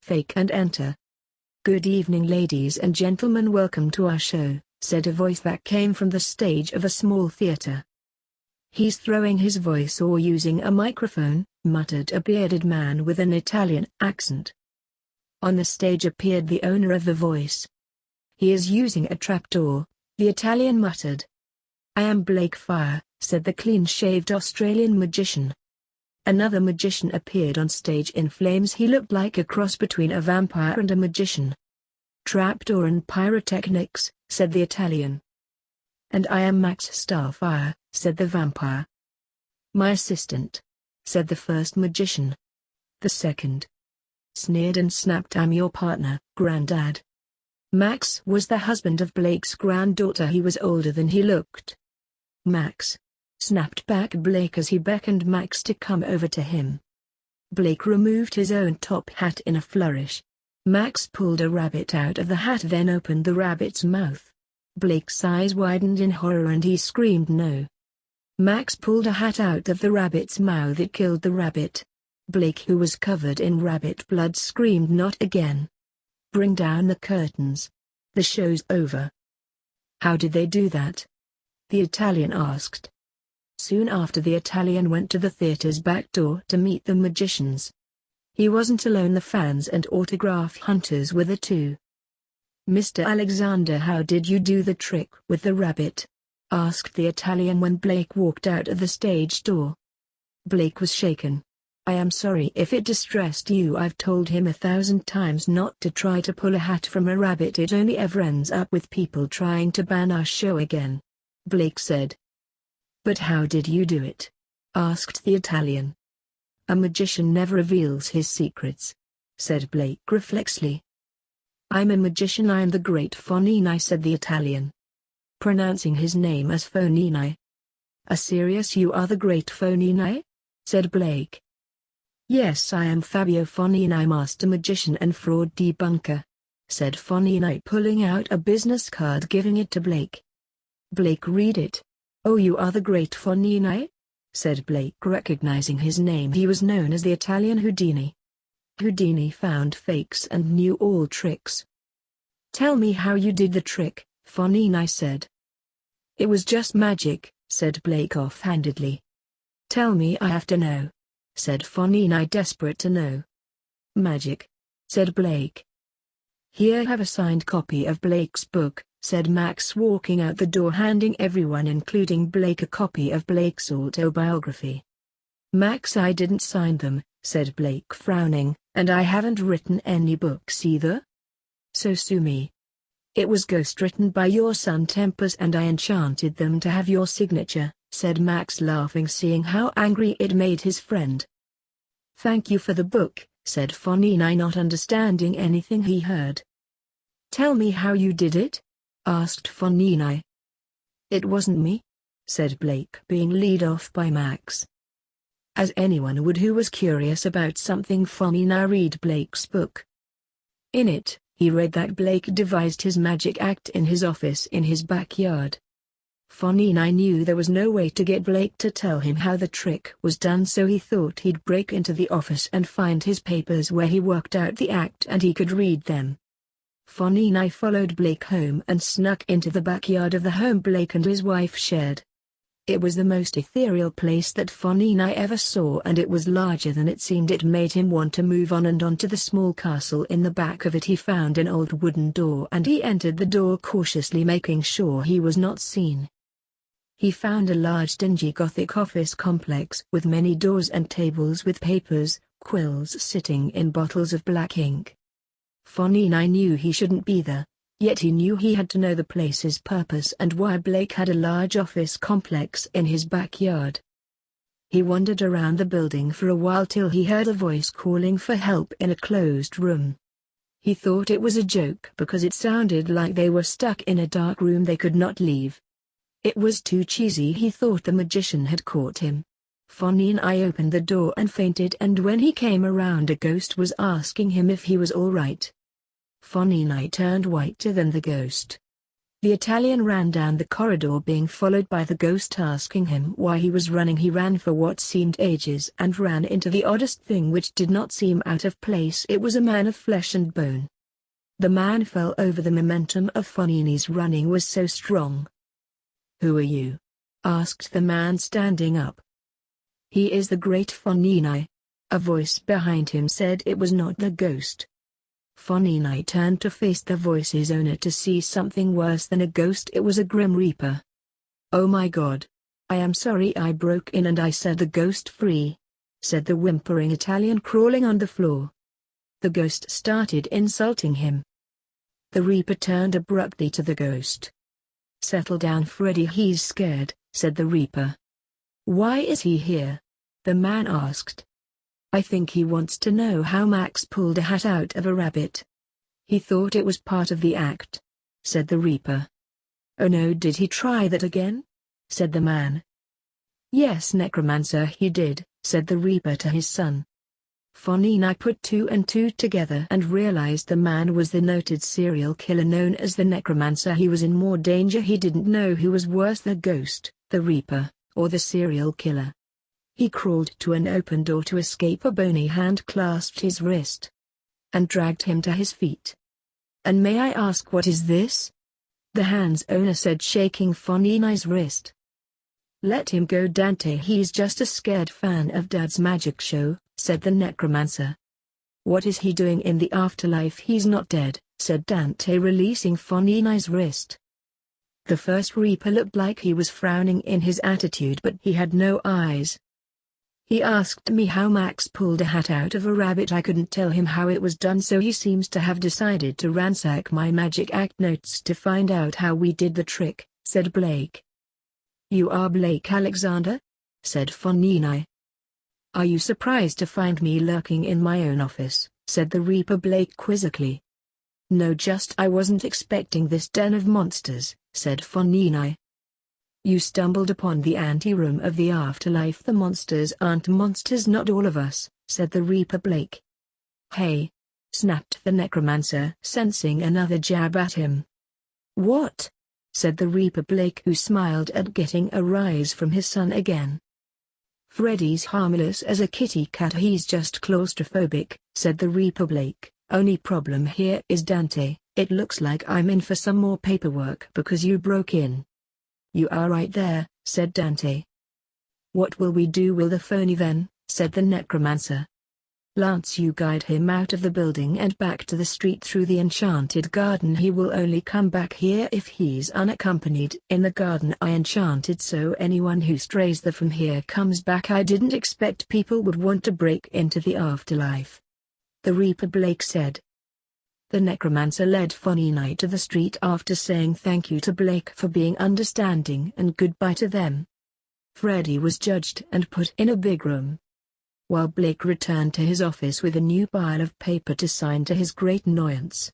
Fake and enter. Good evening ladies and gentlemen, welcome to our show, said a voice that came from the stage of a small theater. He's throwing his voice or using a microphone, muttered a bearded man with an Italian accent. On the stage appeared the owner of the voice. He is using a trapdoor, the Italian muttered. I am Blake Fire, said the clean-shaved Australian magician. Another magician appeared on stage in flames. He looked like a cross between a vampire and a magician. Trapdoor and pyrotechnics, said the Italian. And I am Max Starfire, said the vampire. My assistant, said the first magician. The second sneered and snapped, I'm your partner, Grandad. Max was the husband of Blake's granddaughter. He was older than he looked. Max, snapped back Blake as he beckoned Max to come over to him. Blake removed his own top hat in a flourish. Max pulled a rabbit out of the hat, then opened the rabbit's mouth. Blake's eyes widened in horror and he screamed no. Max pulled a hat out of the rabbit's mouth. It killed the rabbit. Blake, who was covered in rabbit blood, screamed not again. Bring down the curtains. The show's over. How did they do that? The Italian asked. Soon after, the Italian went to the theater's back door to meet the magicians. He wasn't alone. The fans and autograph hunters were there too. Mr. Alexander, how did you do the trick with the rabbit? Asked the Italian when Blake walked out of the stage door. Blake was shaken. I am sorry if it distressed you. I've told him 1,000 times not to try to pull a hat from a rabbit. It only ever ends up with people trying to ban our show again, Blake said. But how did you do it? Asked the Italian. A magician never reveals his secrets, said Blake reflexly. I'm a magician. I am the great Fognini, said the Italian, pronouncing his name as Fognini. A serious you are the great Fognini? Said Blake. Yes, I am Fabio Fognini, master magician and fraud debunker, said Fognini, pulling out a business card, giving it to Blake. Blake, read it. Oh, you are the great Fognini? Said Blake, recognizing his name. He was known as the Italian Houdini. Houdini found fakes and knew all tricks. Tell me how you did the trick, Fognini said. It was just magic, said Blake offhandedly. Tell me, I have to know, said Fognini, desperate to know. Magic, said Blake. Here, have a signed copy of Blake's book, said Max, walking out the door, handing everyone including Blake a copy of Blake's autobiography. Max, I didn't sign them, said Blake, frowning, and I haven't written any books either. So sue me. It was ghost-written by your son Tempus and I enchanted them to have your signature, said Max, laughing, seeing how angry it made his friend. Thank you for the book, said Fognini, not understanding anything he heard. Tell me how you did it? Asked Fognini. It wasn't me, said Blake, being led off by Max. As anyone would who was curious about something. Fognini read Blake's book. In it, he read that Blake devised his magic act in his office in his backyard. Fognini knew there was no way to get Blake to tell him how the trick was done, so he thought he'd break into the office and find his papers where he worked out the act and he could read them. Fognini followed Blake home and snuck into the backyard of the home Blake and his wife shared. It was the most ethereal place that Fognini ever saw, and it was larger than it seemed. It made him want to move on and onto the small castle. In the back of it he found an old wooden door and he entered the door cautiously, making sure he was not seen. He found a large dingy Gothic office complex with many doors and tables with papers, quills sitting in bottles of black ink. Fognini knew he shouldn't be there, yet he knew he had to know the place's purpose and why Blake had a large office complex in his backyard. He wandered around the building for a while till he heard a voice calling for help in a closed room. He thought it was a joke because it sounded like they were stuck in a dark room they could not leave. It was too cheesy. He thought the magician had caught him. Fognini opened the door and fainted, and when he came around a ghost was asking him if he was all right. Fognini turned whiter than the ghost. The Italian ran down the corridor being followed by the ghost asking him why he was running. He ran for what seemed ages and ran into the oddest thing which did not seem out of place. It was a man of flesh and bone. The man fell over. The momentum of Fognini's running was so strong. "Who are you?" asked the man standing up. "He is the great Fognini," a voice behind him said. It was not the ghost. Fognini turned to face the voice's owner to see something worse than a ghost. It was a grim reaper. "Oh my God. I am sorry I broke in and I set the ghost free," said the whimpering Italian crawling on the floor. The ghost started insulting him. The reaper turned abruptly to the ghost. "Settle down, Freddy, he's scared," said the reaper. "Why is he here?" the man asked. "I think he wants to know how Max pulled a hat out of a rabbit. He thought it was part of the act," said the reaper. "Oh no, did he try that again?" said the man. "Yes, necromancer, he did," said the reaper to his son. Fognini put two and two together and realized the man was the noted serial killer known as the necromancer. He was in more danger. He didn't know who was worse, the ghost, the reaper, or the serial killer. He crawled to an open door to escape. A bony hand clasped his wrist and dragged him to his feet. "And may I ask what is this?" the hand's owner said, shaking Fognini's wrist. "Let him go, Dante, he's just a scared fan of Dad's magic show," said the necromancer. "What is he doing in the afterlife? He's not dead," said Dante, releasing Fognini's wrist. The first reaper looked like he was frowning in his attitude, but he had no eyes. "He asked me how Max pulled a hat out of a rabbit. I couldn't tell him how it was done, so he seems to have decided to ransack my magic act notes to find out how we did the trick," said Blake. "You are Blake Alexander?" said Fognini. "Are you surprised to find me lurking in my own office?" said the reaper Blake quizzically. "No, just I wasn't expecting this den of monsters," said Fognini. "You stumbled upon the anteroom of the afterlife. The monsters aren't monsters, not all of us," said the reaper Blake. "Hey!" snapped the necromancer, sensing another jab at him. "What?" said the reaper Blake, who smiled at getting a rise from his son again. "Freddy's harmless as a kitty cat, he's just claustrophobic," said the reaper Blake. "Only problem here is Dante. It looks like I'm in for some more paperwork because you broke in." "You are right there," said Dante. "What will we do with the phony then?" said the necromancer. "Lance, you guide him out of the building and back to the street through the enchanted garden. He will only come back here if he's unaccompanied. In the garden I enchanted, so anyone who strays from here comes back. I didn't expect people would want to break into the afterlife," the reaper Blake said. The necromancer led Fognini to the street after saying thank you to Blake for being understanding and goodbye to them. Freddy was judged and put in a big room, while Blake returned to his office with a new pile of paper to sign. To his great annoyance,